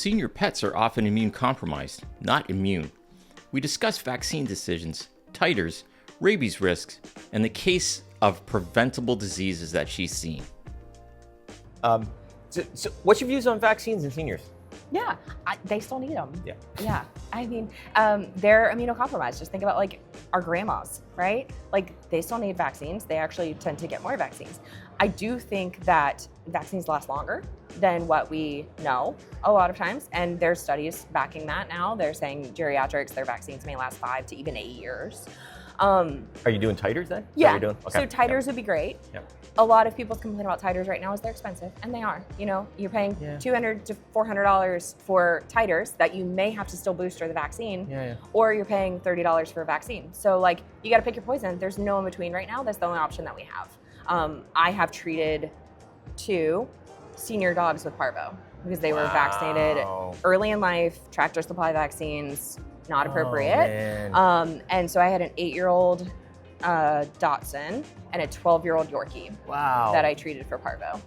Senior pets are often immune-compromised, not immune. We discuss vaccine decisions, titers, rabies risks, and the case of preventable diseases that she's seen. So what's your views on vaccines in seniors? Yeah, they still need them. Yeah. Yeah, I mean, they're immunocompromised. Just think about like our grandmas, right? Like they still need vaccines. They actually tend to get more vaccines. I do think that vaccines last longer than what we know a lot of times. And there's studies backing that now. They're saying geriatrics, their vaccines may last 5 to even 8 years. Are you doing titers then? Yeah, Okay. so titers would be great. Yep. A lot of people's complaint about titers right now is they're expensive, and they are. You know, you're paying $200 to $400 for titers that you may have to still booster the vaccine, or you're paying $30 for a vaccine. So like, you got to pick your poison. There's no in between right now. That's the only option that we have. I have treated 2 senior dogs with Parvo because they were vaccinated early in life, tractor supply vaccines, not appropriate. And so I had an 8-year-old Dachshund and a 12-year-old Yorkie that I treated for Parvo.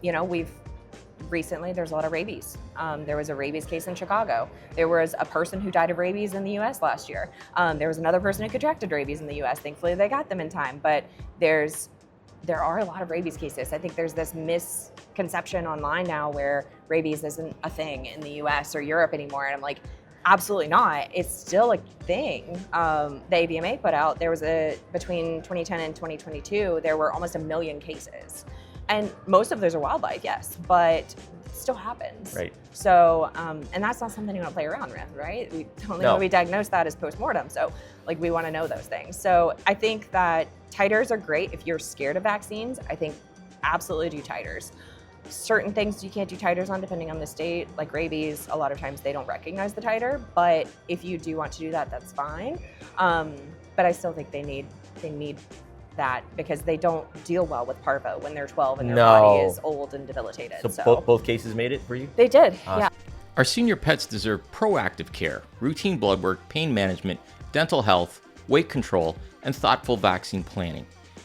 You know, recently there's a lot of rabies. There was a rabies case in Chicago. There was a person who died of rabies in the US last year. There was another person who contracted rabies in the US. Thankfully they got them in time, but there are a lot of rabies cases. I think there's this misconception online now where rabies isn't a thing in the US or Europe anymore. And I'm like, absolutely not. It's still a thing. The AVMA put out, there was between 2010 and 2022, there were almost 1 million cases. And most of those are wildlife, yes, but it still happens. Right. So, and that's not something you want to play around with, right? We only when we diagnose that is postmortem. So like, we want to know those things. So I think that titers are great. If you're scared of vaccines, I think absolutely do titers. Certain things you can't do titers on depending on the state, like rabies, a lot of times they don't recognize the titer, but if you do want to do that, that's fine. But I still think they need that because they don't deal well with Parvo when they're 12 and their body is old and debilitated. So both cases made it for you? They did, yeah. Our senior pets deserve proactive care, routine blood work, pain management, dental health, weight control, and thoughtful vaccine planning.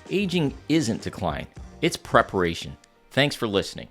Aging isn't decline, it's preparation. Thanks for listening.